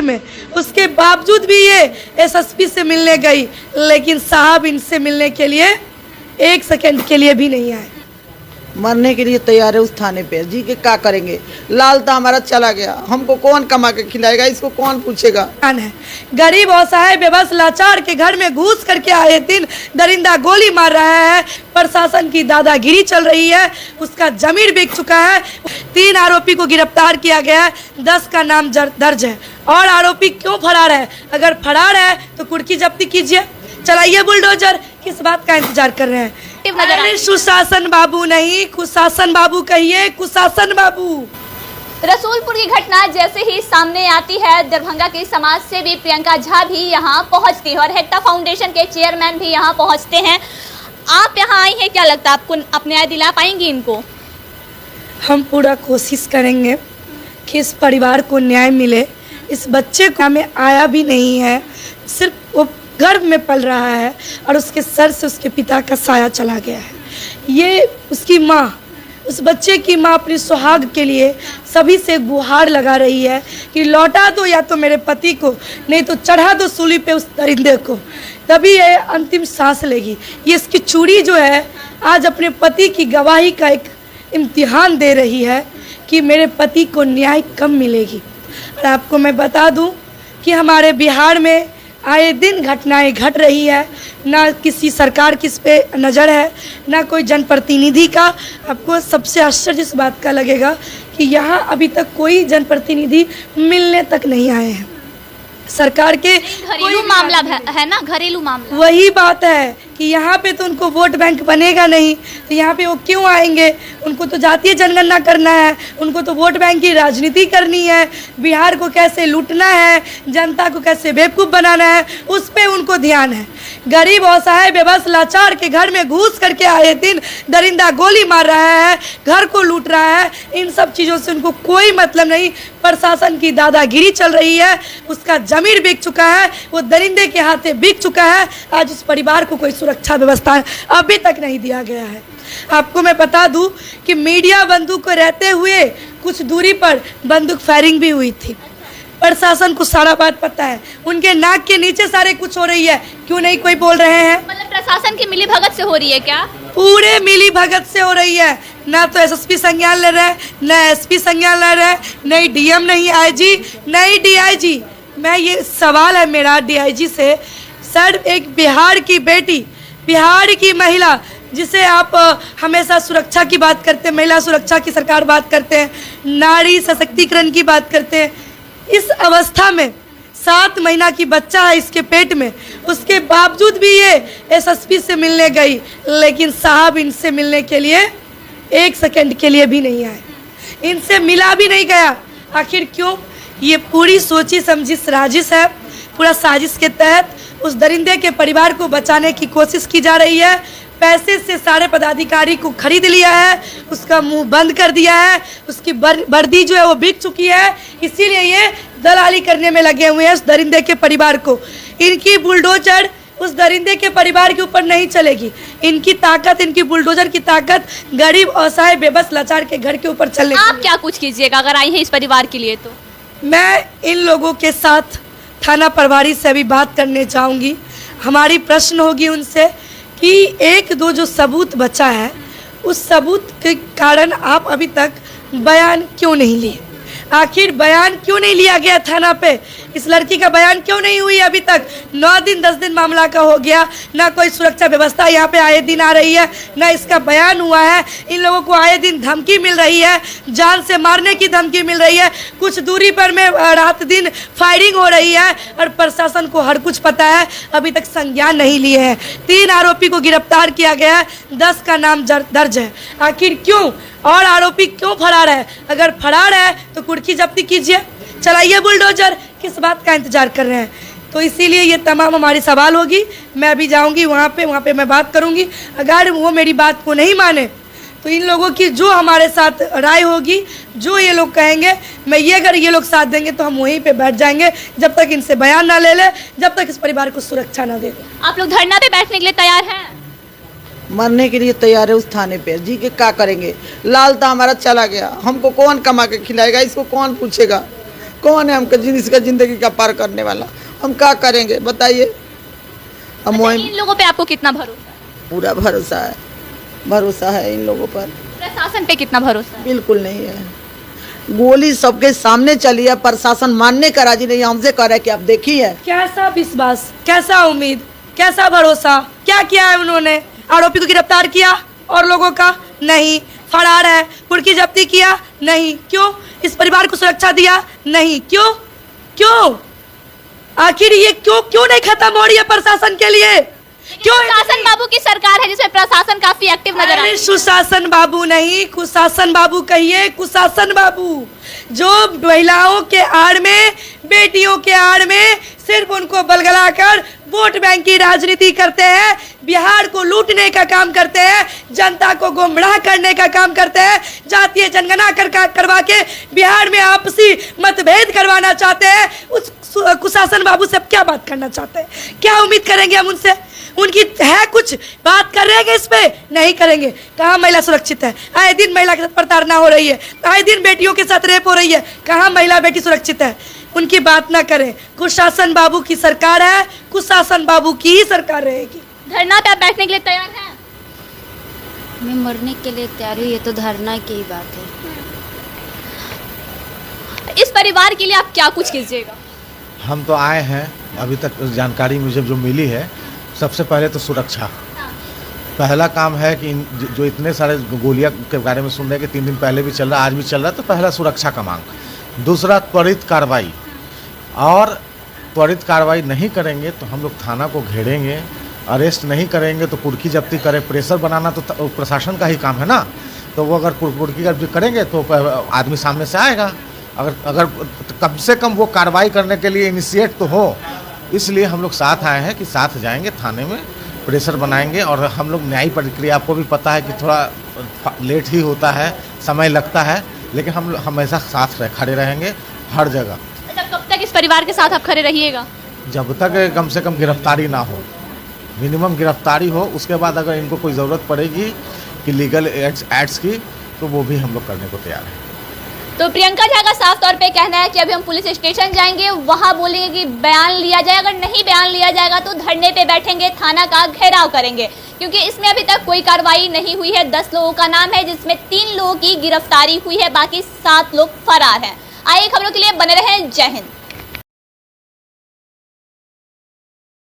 में, उसके बावजूद भी ये एसएसपी से मिलने गई, लेकिन साहब इनसे मिलने के लिए 1 सेकंड के लिए भी नहीं आए। मरने के लिए तैयार है उस थाने पे। जी के क्या करेंगे? लाल तो हमारा चला गया, हमको कौन कमा के खिलाएगा, इसको कौन पूछेगा? है गरीब असहाय बेबस लाचार के घर में घुस करके आए दिन दरिंदा गोली मार रहा है। प्रशासन की दादागिरी चल रही है, उसका जमीर बिक चुका है। 3 आरोपी को गिरफ्तार किया गया है, 10 का नाम दर्ज है। और आरोपी क्यों फरार है? अगर फरार है तो कुर्की जब्ती कीजिए, चलाइए बुलडोजर। किस बात का इंतजार कर रहे हैं? अरे सुशासन बाबू नहीं, कुशासन बाबू कहिए, कुशासन बाबू। रसूलपुर की घटना जैसे ही सामने आती है, दरभंगा की समाज सेवी प्रियंका झा भी यहाँ पहुँचती है और हेक्टा फाउंडेशन के चेयरमैन भी यहाँ पहुँचते हैं। आप यहाँ आई हैं, क्या लगता है आपको अपने न्याय दिला पाएंगी इनको? हम पूरा कोशिश करेंगे कि इस परिवार को न्याय मिले। इस बच्चे को हमें आया भी नहीं है, सिर्फ वो गर्भ में पल रहा है और उसके सर से उसके पिता का साया चला गया है। ये उसकी माँ, उस बच्चे की माँ अपनी सुहाग के लिए सभी से गुहार लगा रही है कि लौटा दो या तो मेरे पति को, नहीं तो चढ़ा दो सूली पे उस दरिंदे को, तभी ये अंतिम सांस लेगी। ये इसकी चूड़ी जो है आज अपने पति की गवाही का एक इम्तिहान दे रही है कि मेरे पति को न्याय कब मिलेगी। और आपको मैं बता दूं कि हमारे बिहार में आए दिन घटनाएं घट रही है, ना किसी सरकार की इस पे नज़र है, ना कोई जनप्रतिनिधि का। आपको सबसे आश्चर्य इस बात का लगेगा कि यहाँ अभी तक कोई जनप्रतिनिधि मिलने तक नहीं आए हैं। सरकार के घरेलू मामला है ना, घरेलू मामला। वही बात है कि यहाँ पे तो उनको वोट बैंक बनेगा नहीं, तो यहाँ पे वो क्यों आएंगे? उनको तो जातीय जनगणना करना है, उनको तो वोट बैंक की राजनीति करनी है, बिहार को कैसे लूटना है, जनता को कैसे बेवकूफ़ बनाना है, उस पे उनको ध्यान है। गरीब असहाय बेबस लाचार के घर में घुस करके आए दिन दरिंदा गोली मार रहा है, घर को लूट रहा है, इन सब चीज़ों से उनको कोई मतलब नहीं। प्रशासन की दादागिरी चल रही है, उसका जमीर बिक चुका है, वो दरिंदे के हाथे बिक चुका है। आज इस परिवार को कोई सुरक्षा व्यवस्था अभी तक नहीं दिया गया है। आपको मैं बता दूं कि मीडिया बंदूक को रहते हुए कुछ दूरी पर बंदूक फायरिंग भी हुई थी। प्रशासन को सारा बात पता है, उनके नाक के नीचे सारे कुछ हो रही है, क्यों नहीं कोई बोल रहे हैं? मतलब प्रशासन की मिलीभगत से हो रही है क्या? पूरे मिलीभगत से हो रही है। ना तो एसएसपी संज्ञान ले रहे हैं, ना एसपी संज्ञान ले रहे हैं, नहीं डीएम, नहीं आईजी, नहीं डीआईजी। मैं ये सवाल है मेरा डीआईजी से, सर एक बिहार की बेटी, बिहार की महिला जिसे आप हमेशा सुरक्षा की बात करते हैं, महिला सुरक्षा की सरकार बात करते हैं, नारी सशक्तिकरण की बात करते हैं, इस अवस्था में 7 महीना की बच्चा है इसके पेट में, उसके बावजूद भी ये एसएसपी से मिलने गई, लेकिन साहब इनसे मिलने के लिए 1 सेकंड के लिए भी नहीं आए, इनसे मिला भी नहीं गया। आखिर क्यों? ये पूरी सोची समझी साजिश है। पूरा साजिश के तहत उस दरिंदे के परिवार को बचाने की कोशिश की जा रही है। पैसे से सारे पदाधिकारी को खरीद लिया है, उसका मुंह बंद कर दिया है, उसकी वर्दी जो है वो बिक चुकी है। इसीलिए ये दलाली करने में लगे हुए हैं उस दरिंदे के परिवार को। इनकी बुलडोजर उस दरिंदे के परिवार के ऊपर नहीं चलेगी। इनकी ताकत, इनकी बुलडोजर की ताकत गरीब असहाय बेबस लाचार के घर के ऊपर चलेगी। आप क्या कुछ कीजिएगा अगर आई हैं इस परिवार के लिए? तो मैं इन लोगों के साथ थाना प्रभारी से अभी बात करने चाहूँगी। हमारी प्रश्न होगी उनसे कि 1-2 जो सबूत बचा है, उस सबूत के कारण आप अभी तक बयान क्यों नहीं लिए? आखिर बयान क्यों नहीं लिया गया थाना पे? इस लड़की का बयान क्यों नहीं हुई अभी तक? 9 दिन 10 दिन मामला का हो गया, ना कोई सुरक्षा व्यवस्था यहाँ पे आए दिन आ रही है, ना इसका बयान हुआ है। इन लोगों को आए दिन धमकी मिल रही है, जान से मारने की धमकी मिल रही है, कुछ दूरी पर में रात दिन फायरिंग हो रही है और प्रशासन को हर कुछ पता है, अभी तक संज्ञान नहीं लिए हैं। 3 आरोपी को गिरफ्तार किया गया है, 10 का नाम दर्ज है। आखिर क्यों? और आरोपी क्यों फरार है? अगर फरार है तो कुर्की जब्ती कीजिए, चलाइए बुलडोजर। किस बात का इंतजार कर रहे हैं? तो इसीलिए ये तमाम हमारी सवाल होगी। मैं अभी जाऊंगी वहाँ पे मैं बात करूंगी। अगर वो मेरी बात को नहीं माने तो इन लोगों की जो हमारे साथ राय होगी, जो ये लोग कहेंगे, मैं ये अगर ये लोग साथ देंगे तो हम वहीं पे बैठ जाएंगे, जब तक इनसे बयान ना ले ले, जब तक इस परिवार को सुरक्षा ना दे। आप लोग धरना पे बैठने के लिए तैयार हैं? मरने के लिए तैयार है उस थाने पे। जी के क्या करेंगे? लाल तो हमारा चला गया, हमको कौन कमा के खिलाएगा, इसको कौन पूछेगा? कौन है हमको इसका जिंदगी का पार करने वाला? हम क्या करेंगे बताइए? हम अच्छा, वही इन लोगों पे आपको कितना भरोसा है? पूरा भरोसा है इन लोगों पर। प्रशासन पे कितना भरोसा है? बिल्कुल नहीं है। गोली सबके सामने चली है, प्रशासन मानने का राजी नहीं है। हमसे कह रहा है कि आप देखिए। कैसा विश्वास, कैसा उम्मीद, कैसा भरोसा, क्या किया है उन्होंने? आरोपी को गिरफ्तार किया और लोगों का नहीं, फरार है। कुर्की जब्ती किया नहीं, क्यों? इस परिवार को सुरक्षा दिया नहीं, क्यों? क्यों? आखिर ये क्यों नहीं खत्म हो रही है प्रशासन के लिए? क्यों? शासन बाबू की सरकार है जिसमें प्रशासन काफी एक्टिव नजर आ रहा अरे है। सुशासन बाबू नहीं, कुशासन बाबू कहिए। कुशासन बाबू जो महिलाओं के आड़ में, बेटियों के आड़ में सिर्फ उनको बलगला कर वोट बैंक की राजनीति करते हैं, बिहार को लूटने का काम करते हैं, जनता को गुमराह करने का काम करते हैं, जातीय जनगणना करवा के बिहार में आपसी मतभेद करवाना चाहते हैं। उस कुशासन बाबू से अब क्या बात करना चाहते हैं? क्या उम्मीद करेंगे हम उनसे? उनकी है कुछ बात करेंगे इस पे? नहीं करेंगे। कहाँ महिला सुरक्षित है? आए दिन महिला के साथ प्रताड़ना हो रही है, आए दिन बेटियों के साथ रेप हो रही है। कहाँ महिला बेटी सुरक्षित है? उनकी बात ना करें। कुशासन बाबू की सरकार है, कुशासन बाबू की ही सरकार रहेगी। धरना पे आप बैठने के लिए तैयार हैं? मैं मरने के लिए तैयार हूँ, ये तो धरना की ही बात है। इस परिवार के लिए आप क्या कुछ कीजिएगा? हम तो आए हैं, अभी तक जानकारी मुझे जो मिली है, सबसे पहले तो सुरक्षा। पहला काम है कि जो इतने सारे गोलियां के बारे में सुन रहे हैं कि 3 दिन पहले भी चल रहा है, आज भी चल रहा है, तो पहला सुरक्षा का मांग। दूसरा त्वरित कार्रवाई, और त्वरित कार्रवाई नहीं करेंगे तो हम लोग थाना को घेरेंगे, अरेस्ट नहीं करेंगे तो कुर्की जब्ती करें। प्रेशर बनाना तो प्रशासन का ही काम है ना, तो वो अगर कुर्की जब्ती करेंगे तो आदमी सामने से आएगा। अगर कम से कम वो कार्रवाई करने के लिए इनिशिएट तो हो, इसलिए हम लोग साथ आए हैं कि साथ जाएंगे थाने में, प्रेशर बनाएंगे। और हम लोग न्यायिक प्रक्रिया, आपको भी पता है कि थोड़ा लेट ही होता है, समय लगता है, लेकिन हम हमेशा साथ खड़े रहेंगे हर जगह। अच्छा, कब तक इस परिवार के साथ आप खड़े रहिएगा? जब तक कम से कम गिरफ्तारी ना हो, मिनिमम गिरफ्तारी हो, उसके बाद अगर इनको कोई ज़रूरत पड़ेगी कि लीगल एक्ट्स की, तो वो भी हम लोग करने को तैयार हैं। तो प्रियंका झा का साफ तौर पे कहना है कि अभी हम पुलिस स्टेशन जाएंगे, वहां बोलेंगे कि बयान लिया जाए, अगर नहीं बयान लिया जाएगा तो धरने पे बैठेंगे, थाना का घेराव करेंगे, क्योंकि इसमें अभी तक कोई कार्रवाई नहीं हुई है। 10 लोगों का नाम है, जिसमें 3 लोगों की गिरफ्तारी हुई है, बाकी 7 लोग फरार हैं। आइए खबरों के लिए बने रहें। जय हिंद।